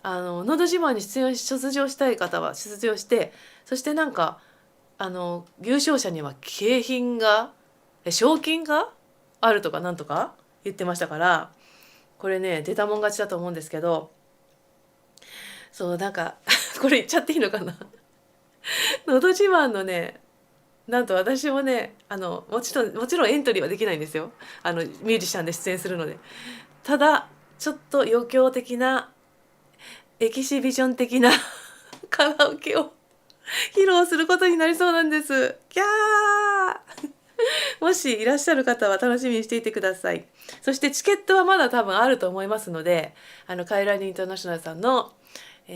のど自慢に出場したい方は出場して、そしてなんか優勝者には景品が賞金があるとかなんとか言ってましたから、これね出たもん勝ちだと思うんですけど、そうなんかこれ言っちゃっていいのかなのど自慢のね、なんと私もねもちろんエントリーはできないんですよ、ミュージシャンで出演するので。ただちょっと余興的なエキシビジョン的なカラオケを披露することになりそうなんです。キャーもしいらっしゃる方は楽しみにしていてください。そしてチケットはまだ多分あると思いますので、カイラニインターナショナルさんの、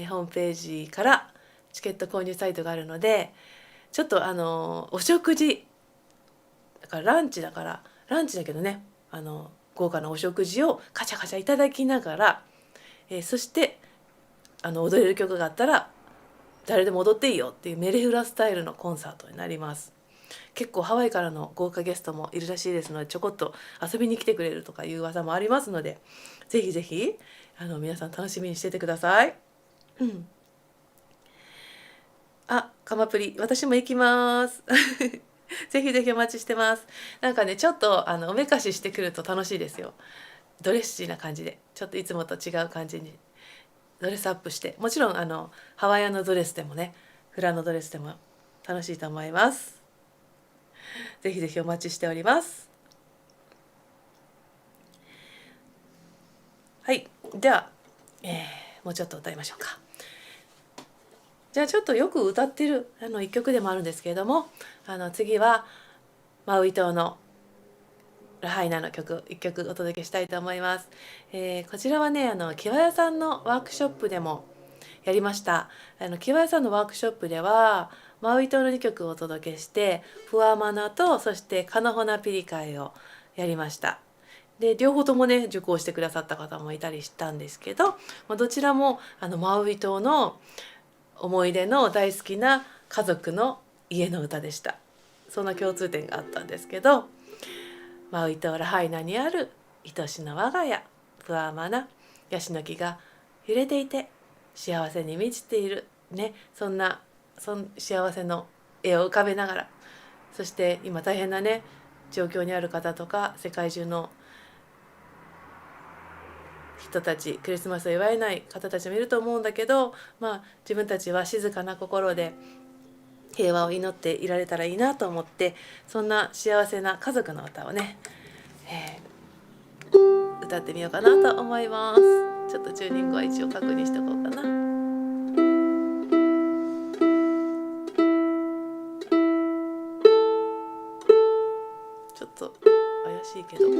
ホームページからチケット購入サイトがあるので、ちょっとお食事だからランチだけどね、豪華なお食事をカチャカチャいただきながら、そして踊れる曲があったら誰でも踊っていいよっていうメレフラスタイルのコンサートになります。結構ハワイからの豪華ゲストもいるらしいですので、ちょこっと遊びに来てくれるとかいう噂もありますので、ぜひぜひ皆さん楽しみにしててください。あ、カマプリ私も行きますぜひぜひお待ちしてます。なんかねちょっとおめかししてくると楽しいですよ。ドレッシーな感じで、ちょっといつもと違う感じにドレスアップして、もちろんハワイアンのドレスでもね、フラのドレスでも楽しいと思います。ぜひぜひお待ちしております。はい、では、もうちょっと歌いましょうか。じゃあちょっとよく歌ってる一曲でもあるんですけれども、次はマウイ島のラハイナの曲一曲お届けしたいと思います。こちらはねキワヤさんのワークショップでもやりました。キワヤさんのワークショップではマウイ島の2曲をお届けして、フアマナとそしてカナホナピリカイをやりました。で両方ともね受講してくださった方もいたりしたんですけど、どちらもマウイ島の思い出の大好きな家族の家の歌でした。そんな共通点があったんですけど、マウイ島ラハイナにある愛しの我が家プアマナ、ヤシの木が揺れていて幸せに満ちているね、そん幸せの絵を浮かべながら、そして今大変なね状況にある方とか世界中の人たち、クリスマスを祝えない方たちもいると思うんだけど、自分たちは静かな心で平和を祈っていられたらいいなと思って、そんな幸せな家族の歌をね、歌ってみようかなと思います。ちょっとチューニングは一応確認しておこうかな。ちょっと怪しいけど行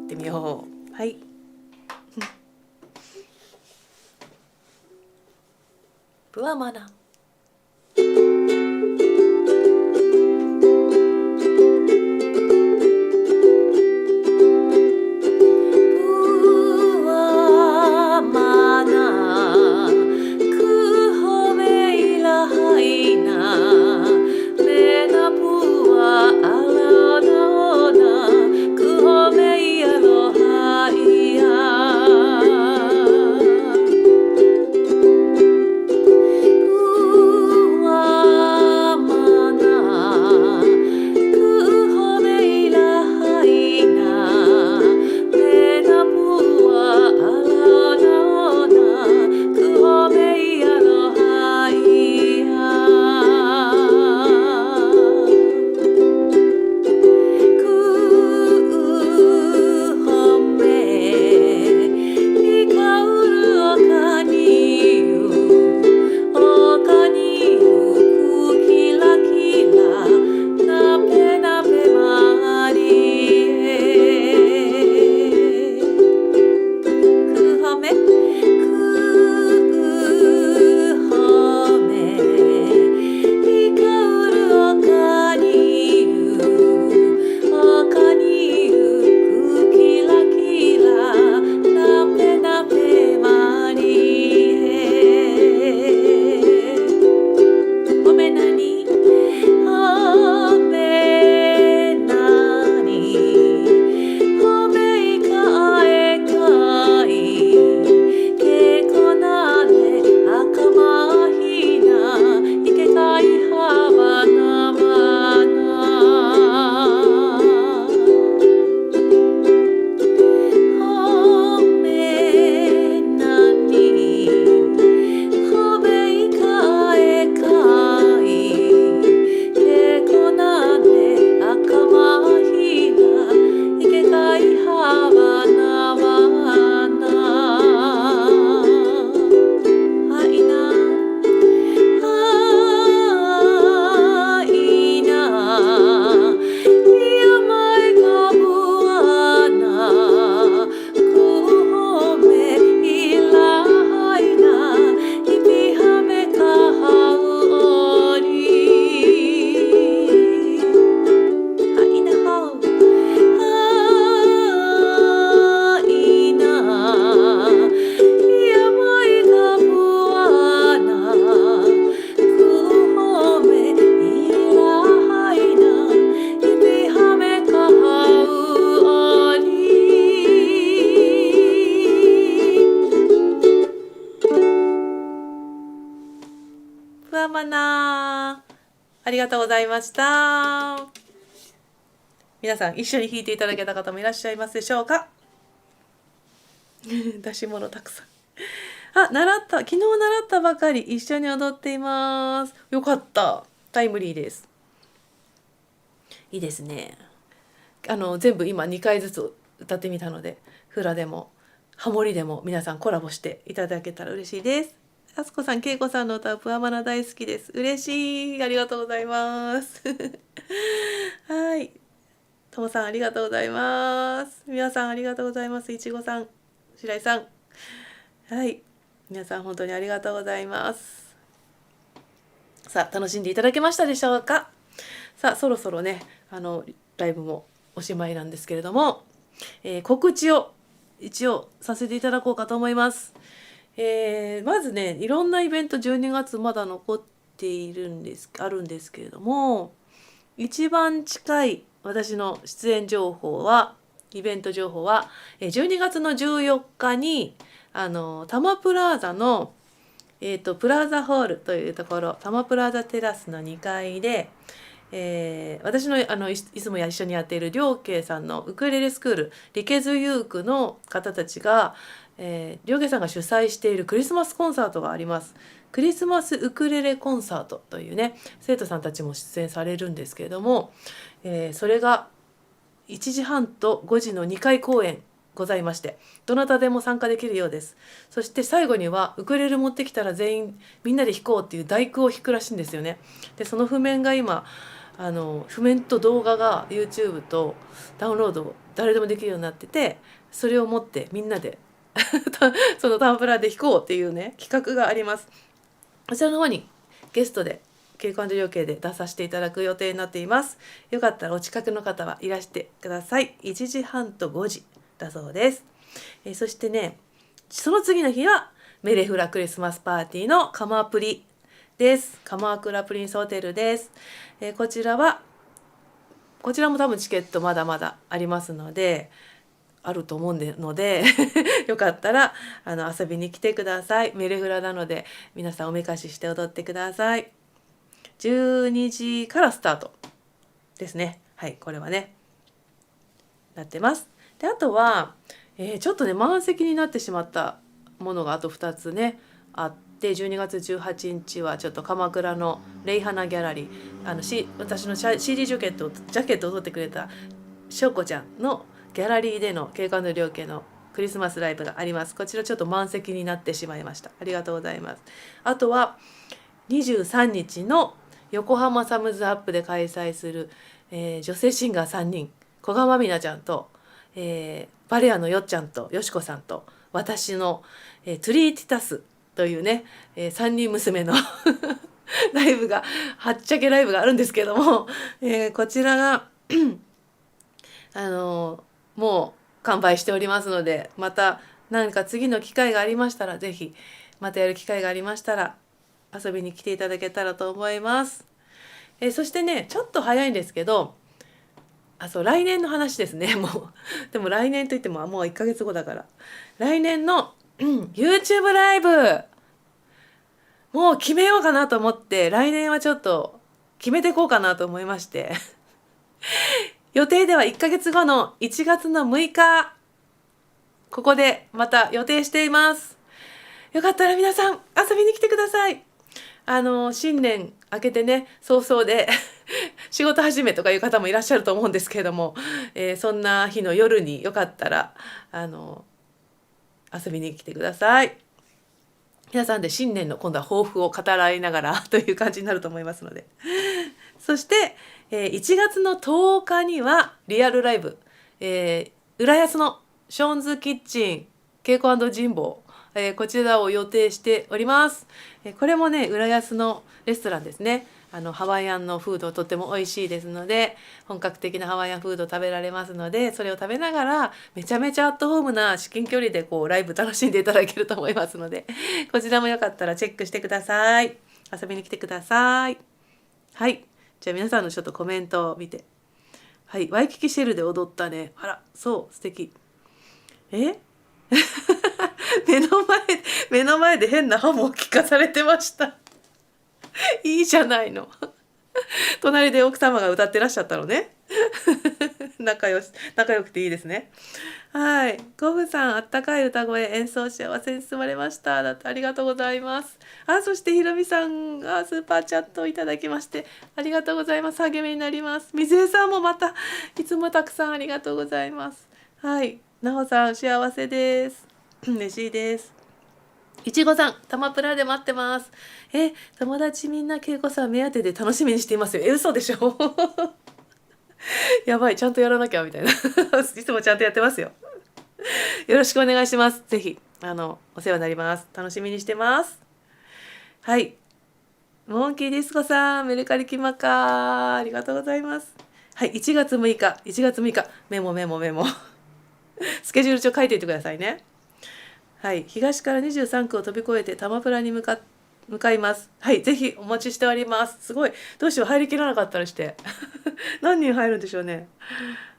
ってみよう。はいプアマナ。マナありがとうございました。皆さん一緒に弾いていただけた方もいらっしゃいますでしょうか。出し物たくさん。昨日習ったばかり、一緒に踊っています。よかった。タイムリーです。いいですね。全部今2回ずつ歌ってみたので、フラでもハモリでも皆さんコラボしていただけたら嬉しいです。あすこさん、けいこさんの歌、プアマナ大好きです。嬉しい。ありがとうございます。はい。ともさん、ありがとうございます。みわさん、ありがとうございます。いちごさん、しらいさん。はい。皆さん、本当にありがとうございます。さあ、楽しんでいただけましたでしょうか。さあ、そろそろね、ライブもおしまいなんですけれども、告知を一応させていただこうかと思います。まずね、いろんなイベント12月まだ残ってあるんですけれども、一番近い私の出演情報は、イベント情報は、12月の14日に多摩プラザの、プラザホールというところ、多摩プラザテラスの2階で、私のいつも一緒にやっているりょうけいさんのウクレレスクールリケズユークの方たちが、りょうけいさんが主催しているクリスマスコンサートがあります。クリスマスウクレレコンサートというね、生徒さんたちも出演されるんですけれども、それが1時半と5時の2回公演ございまして、どなたでも参加できるようです。そして最後にはウクレレ持ってきたら全員みんなで弾こうっていう第九を弾くらしいんですよね。でその譜面が今譜面と動画が YouTube とダウンロード誰でもできるようになってて、それを持ってみんなでそのタンブラーで弾こうっていうね企画があります。こちらの方にゲストでケイコ&リョウケイで出させていただく予定になっています。よかったらお近くの方はいらしてください。1時半と5時だそうです。そしてね、その次の日はメレフラクリスマスパーティーのカマプリです。鎌倉プリンスホテルです。こちらも多分チケットまだまだありますので、あると思うのでよかったら遊びに来てください。メレフラなので皆さんおめかしして踊ってください。12時からスタートですね。はい、これはねなってます。であとは、ちょっとね満席になってしまったものがあと2つねあって、12月18日はちょっと鎌倉のレイハナギャラリー、私の CD ジャケットを取ってくれたしょうこちゃんのギャラリーでのケイコ&リョウケイのクリスマスライブがあります。こちらちょっと満席になってしまいました。ありがとうございます。あとは23日の横浜サムズアップで開催する、女性シンガー3人、小川美奈ちゃんと、バレアのよっちゃんとよしこさんと私の、トゥリーティタスというね、3人娘のライブがはっちゃけライブがあるんですけども、こちらがもう完売しておりますので、また何か次の機会がありましたら、ぜひまたやる機会がありましたら遊びに来ていただけたらと思います。そしてね、ちょっと早いんですけど、来年の話ですね。もうでも来年といってももう1ヶ月後だから、来年の、YouTube ライブもう決めようかなと思って、来年はちょっと決めていこうかなと思いまして予定では1ヶ月後の1月の6日、ここでまた予定しています。よかったら皆さん遊びに来てください。新年明けてね早々で仕事始めとかいう方もいらっしゃると思うんですけれども、そんな日の夜によかったら遊びに来てください。皆さんで新年の今度は抱負を語らいながらという感じになると思いますのでそして、1月の10日にはリアルライブ、浦安のショーンズキッチンケイコ&ジンボー、こちらを予定しております。これもね浦安のレストランですね。ハワイアンのフードとっても美味しいですので、本格的なハワイアンフード食べられますので、それを食べながらめちゃめちゃアットホームな至近距離でライブ楽しんでいただけると思いますので、こちらもよかったらチェックしてください。遊びに来てください。はい、じゃあ皆さんのちょっとコメントを見て、はい、ワイキキシェルで踊ったね。あら、そう素敵。目の前で変なハモを聞かされてましたいいじゃないの。隣で奥様が歌ってらっしゃったのね。仲良くていいですね。はい。ゴフさん、あったかい歌声、演奏幸せに包まれました。だってありがとうございます。そしてひろみさんがスーパーチャットをいただきまして、ありがとうございます。励みになります。水江さんもまた、いつもたくさんありがとうございます。はい。なほさん、幸せです。嬉しいです。いちごさん、たまプラで待ってます。友達みんなけいこさん目当てで楽しみにしていますよ。嘘でしょ。やばい、ちゃんとやらなきゃみたいな。いつもちゃんとやってますよ。よろしくお願いします。ぜひ、お世話になります。楽しみにしてます。はい。モンキーディスコさん、メルカリキマカありがとうございます。はい、1月6日、メモ。スケジュール帳書いていてくださいね。はい、東から23区を飛び越えてタマプラに向かいます。はい、ぜひお待ちしております。すごい、どうしよう、入りきらなかったりして。何人入るんでしょうね。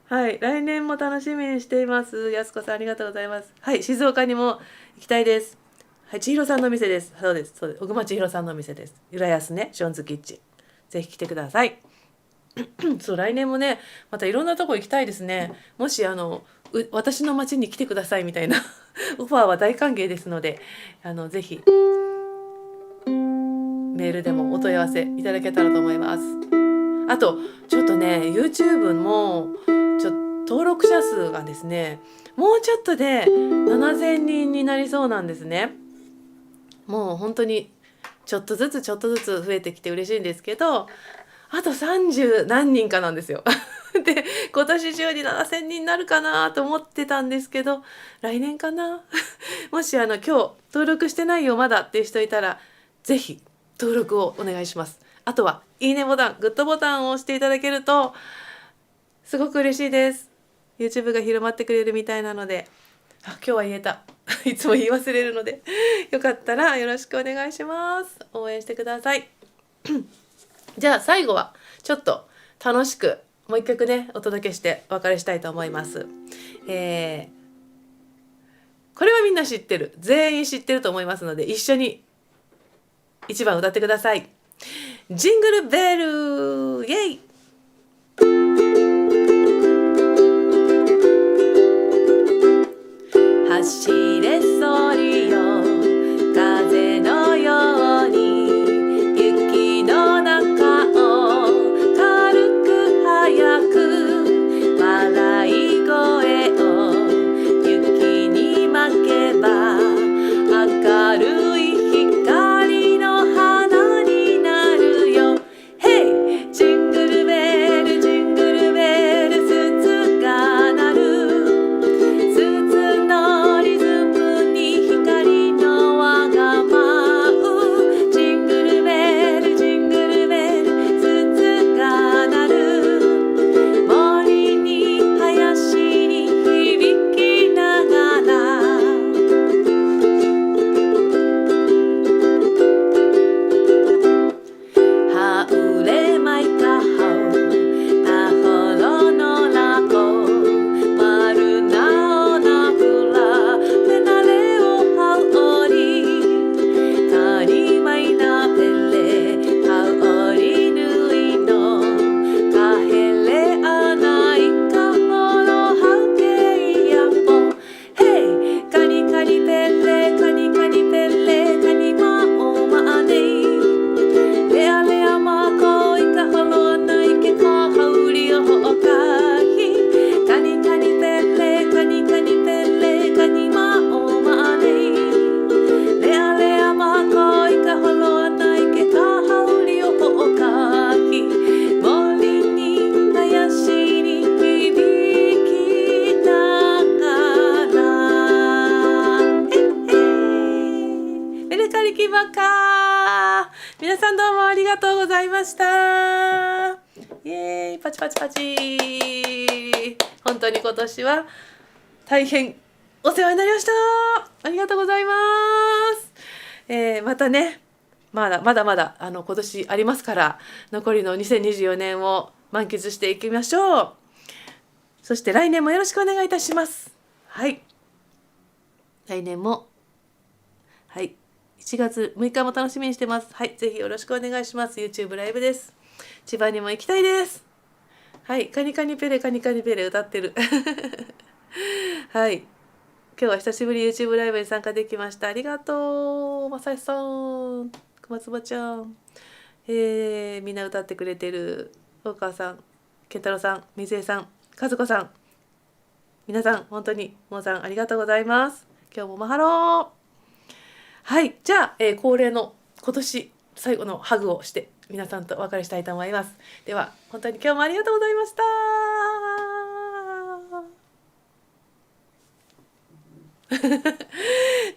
はい、来年も楽しみにしています。やすこさん、ありがとうございます。はい、静岡にも行きたいです。はい、千尋さんのお店です。そうです。小熊千尋さんのお店です。浦安ね、ショーンズキッチン。ぜひ来てください。そう、来年もね、またいろんなとこ行きたいですね。もし私の町に来てくださいみたいなオファーは大歓迎ですので、ぜひメールでもお問い合わせいただけたらと思います。あとちょっとね、 YouTube も登録者数がですね、もうちょっとで7000人になりそうなんですね。もう本当にちょっとずつ増えてきて嬉しいんですけど、あと30何人かなんですよ。で、今年中に7000人になるかなと思ってたんですけど、来年かな。もし今日登録してないよまだっていう人いたら、ぜひ登録をお願いします。あとはいいねボタン、グッドボタンを押していただけるとすごく嬉しいです。 YouTube が広まってくれるみたいなので、今日は言えた。いつも言い忘れるので、よかったらよろしくお願いします。応援してください。じゃあ最後はちょっと楽しくもう一曲ね、お届けしてお別れしたいと思います。これはみんな知ってる、全員知ってると思いますので、一緒に1番歌ってください。ジングルベル、イエイ。走れソリよ、風のように雪の中を軽く速く、笑い声を雪に負けば明るい光の花になるよ。ヘイ、ジングルベルジングルベル、鈴が鳴る、鈴のリズムに光の輪が舞う。ジングルベルジングルベル、鈴が鳴る、森に林に響きながら、ハウレマイカハウアホロのラコマルナオナフラペナレオハウオリカニマイナペレハウオリヌイノカヘレアナイカホロハウケイヤポ。ヘイ、カニカニペレカニカニペレカニマオマネイレアレアマコイカホロナイケカハウリオホカヒカニカニペレカニカニペレカニマオマネイレアレアマコイカホロナイケカハウリオホカヒ森に林に響きながら、メルカリキバカ、皆さんどうもありがとうございました。イエーイ、パチパチパチ。本当に今年は大変お世話になりました。ありがとうございます。またね、まだ今年ありますから、残りの2024年を満喫していきましょう。そして来年もよろしくお願いいたします。はい、来年もはい、1月6日も楽しみにしてます。はい、ぜひよろしくお願いします。YouTube ライブです。千葉にも行きたいです。はい、カニカニペレカニカニペレ歌ってる。はい、今日は久しぶり YouTube ライブに参加できました。ありがとう、まさしさん、くまつばちゃん、みんな歌ってくれてる大川さん、健太郎さん、水江さん、和子さん、皆さん本当にもうさんありがとうございます。今日もマハロー。はい、じゃあ、恒例の今年最後のハグをして皆さんとお別れしたいと思います。では本当に今日もありがとうございました。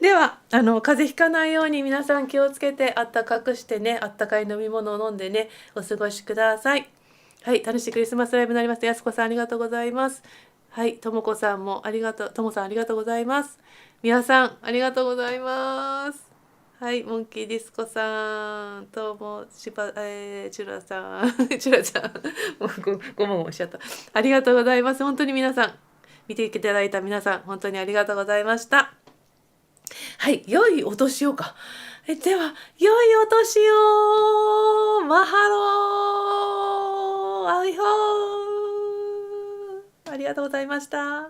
では風邪ひかないように皆さん気をつけてあったかくしてね、あったかい飲み物を飲んでねお過ごしください。はい、楽しいクリスマスライブになりました。やすこさんありがとうございます。はい、ともこさんもありがとう、ともさんありがとうございます。みやさんありがとうございます。はい、モンキーディスコさん、ともしば、チュラさん、チュラちゃん、もうごもごもしちゃった。ありがとうございます。本当に皆さん、見ていただいた皆さん、本当にありがとうございました。はい、良いお年をか。では、良いお年を。マハロー。アイホー。ありがとうございました。